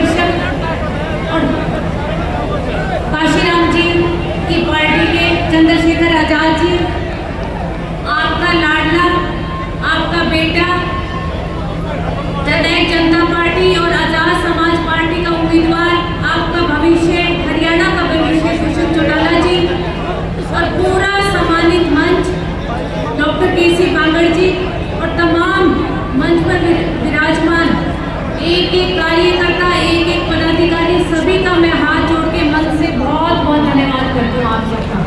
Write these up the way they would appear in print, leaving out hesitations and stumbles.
परिषद और काशीराम जी की पार्टी के चंद्रशेखर आजाद जी, आपका लाडला, आपका बेटा जननायक जनता पार्टी और आजाद समाज पार्टी का उम्मीदवार, आपका भविष्य, हरियाणा का भविष्य दुष्यंत चौटाला जी और पूरा सम्मानित मंच, डॉक्टर केसी बांगड़ जी और तमाम मंच पर विराजमान एक एक कार्यकर्ता, एक एक पदाधिकारी, सभी का मैं हाथ जोड़ के मन से बहुत बहुत धन्यवाद करती हूँ आप सबका।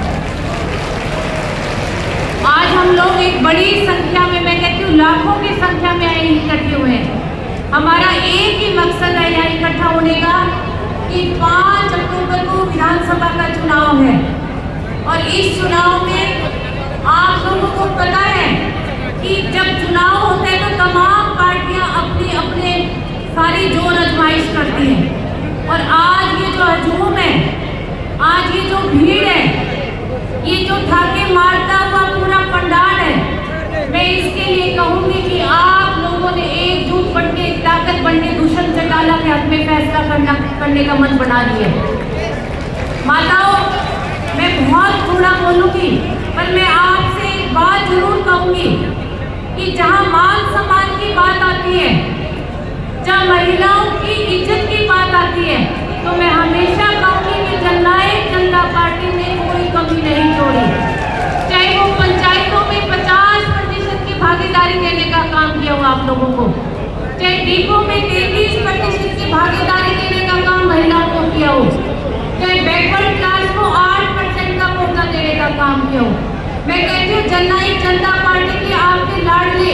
आज हम लोग एक बड़ी संख्या में, मैं कहती हूँ लाखों की संख्या में आए इकट्ठे हुए हैं। हमारा एक ही मकसद है यहाँ इकट्ठा होने का कि 5 अक्टूबर को विधानसभा का चुनाव है और इस चुनाव में आप लोगों को पता है कि जब चुनाव होता है तो तमाम पार्टियां अपने अपने सारी जोर आजमाइश करती हैं और आज ये जो हजूम है, आज ये जो भीड़ है, ये जो ठाके मारता हुआ पूरा पंडाल है, मैं इसके लिए कहूंगी कि आप लोगों ने एकजुट बनके, ताकत बनके दुष्यंत चौटाला के हक में फैसला करने का मन बना लिया। माताओं, मैं बहुत थोड़ा बोलूंगी पर मैं आपसे एक बात जरूर कहूंगी कि जहां मान सम्मान की बात आती है, जहां महिलाओं की इज्जत की बात आती है, तो मैं हमेशा कहूंगी कि जननायक जनता पार्टी ने कोई कमी नहीं छोड़ी। चाहे वो पंचायतों में 50% की भागीदारी देने का काम किया हो आप लोगों को, चाहे डिपो में 33% की भागीदारी देने का काम महिलाओं को किया हो, चाहे बैकवर्ड क्लास को 8% का कोटा देने का काम किया हो। मैं कहती हूँ जननायक जनता पार्टी के आपके लाडले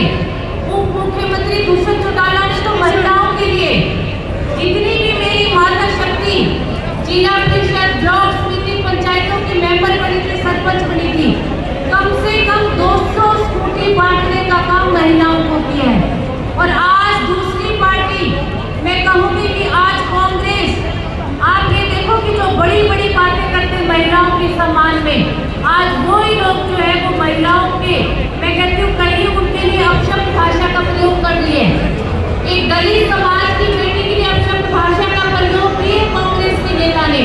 उप मुख्यमंत्री दुष्यंत चौटाला ने तो महिलाओं के लिए जितनी भी मेरी माता शक्ति जिला परिषद, ब्लॉक समिति, पंचायतों की मेंबर बनी थी, सरपंच बनी थी, कम से कम 200 स्कूटी बांटने का काम महिलाओं को किया है। और आज दूसरी पार्टी, मैं कहूँगी कि आज कांग्रेस, आप ये देखो कि जो बड़ी बड़ी बातें करते हैं महिलाओं के सम्मान में, आज वही लोग जो है वो महिलाओं के, मैं कहती हूँ कहीं उनके लिए अपशब्द भाषा का प्रयोग कर लिए। एक दलित समाज की बेटी के लिए अपशब्द भाषा का प्रयोग किए कांग्रेस के नेता ने,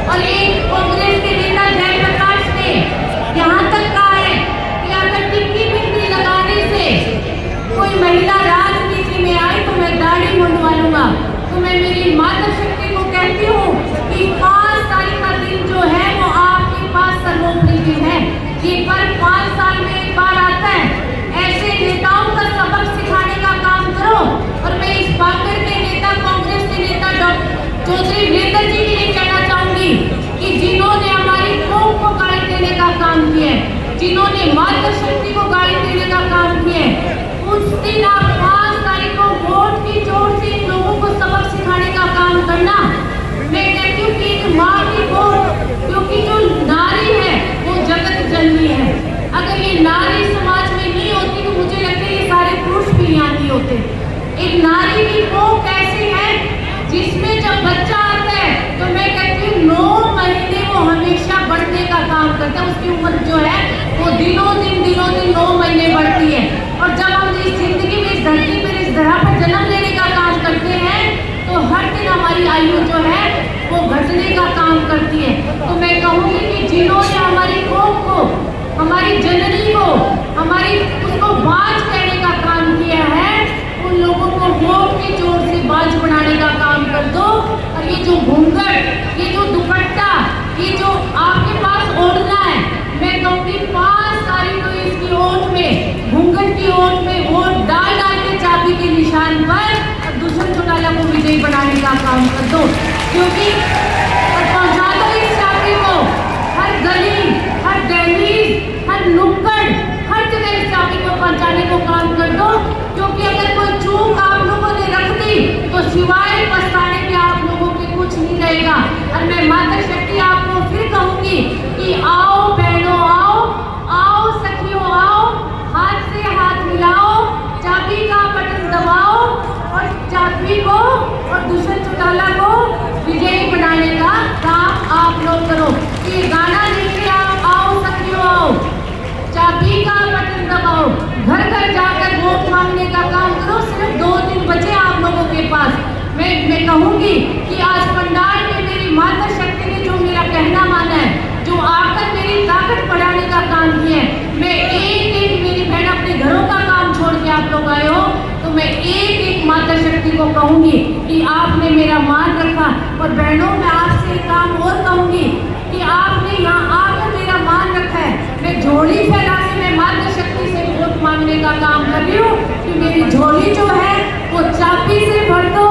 और एक कांग्रेस के नेता जयप्रकाश ने यहाँ तक कहा है कि अगर टिक्की बिक्री लगाने से कोई महिला राजनीति में आए तो मैं दाढ़ी मुंडवा लूंगा। तो मैं मेरी माता शक्ति को कहती हूँ कि 5 तारीख का दिन जो है वो आपके पास सर्वोपरि दिन है। ये पर्व 5 साल में एक बार आता है। ऐसे नेताओं का सबक सिखाने का काम करो। और मैं इस बाकर के नेता, कांग्रेस के नेता डॉक्टर चौधरी वीरेंद्र जी के लिए कहना चाहूंगी कि जिन्होंने हमारी कौम को गाली देने का काम किया है, जिन्होंने माता शक्ति को गाली देने का काम किया है, उस दिन आप 5 तारीख को वोट की जोर से इन लोगों को सबक सिखाने का काम करना। मैं कहती हूँ कि एक माँ की वोट, क्योंकि जो नारी है वो जगत जननी है। अगर ये नारी समाज में नहीं होती तो मुझे लगता है ये सारे पुरुष भी यहाँ नहीं होते। एक नारी की वोट ऐसी है जिसमें जब बच्चा आता है तो मैं कहती हूँ 9 महीने वो हमेशा बढ़ने का काम करता है। उसकी उम्र जो है वो दिनों दिन 9 महीने बढ़ती है। और जब हम इस जिंदगी में, इस धरती पर, इस धरा पर जन्म लेने का काम करते हैं तो हर दिन हमारी आयु जो है वो घटने का काम करती है। तो मैं कहूँगी कि जिन्होंने हमारी कौम को, हमारी जननी को, हमारी उसको बाज कहने का काम किया है, उन लोगों को वोट के जोर से बाज बनाने का काम कर दो। और ये जो घूंघट, ये जो दुपट्टा, ये जो आपके पास ओढ़ना है, मैं कहूँगी 5 तारीख को इसकी ओट में, घूंघट की ओट में वोट डाल के चाबी के निशान पर दुष्यंत चौटाला को विजयी बनाने का काम कर दो। क्योंकि और पहुँचा दो इस चाबी को हर गली, हर दहलीज, हर नुक्कड़, हर जगह इस चाबी को पहुँचाने को काम कर दो। क्योंकि अगर कोई चूक आप लोगों ने रख दी तो सिवाय पछताने के आप लोगों के कुछ नहीं रहेगा। और मैं माता शक्ति आपको फिर कहूँगी कि आओ बहनों, आओ, आओ सखियों, आओ, हाथ से हाथ मिलाओ, चाबी का बटन दबाओ और चाबी को और दुष्यंत चौटाला को विजयी बनाने का काम आप लोग करो। ये गाना लेके आओ सखियों, आओ, चाबी का बटन दबाओ, घर घर जाकर वोट मांगने का काम करो। सिर्फ 2 दिन बचे आप लोगों के पास। मैं कहूंगी कि आज पंडाल में मेरी माता शक्ति ने जो मेरा कहना माना है, जो आकर मेरी ताकत बढ़ाने का काम किया है, मैं एक एक मेरी बहन अपने घरों का काम छोड़ के आप लोग आए हो, तो मैं एक एक माता शक्ति को कहूंगी कि आपने मेरा मान रखा। और बहनों, मैं आपसे एक काम और कहूंगी कि आपने यहाँ आकर मेरा मान रखा है। मैं झोली फैला के मैं माता शक्ति से वोट मांगने का काम कर रही हूँ कि मेरी झोली जो है वो चाबी से भर दो,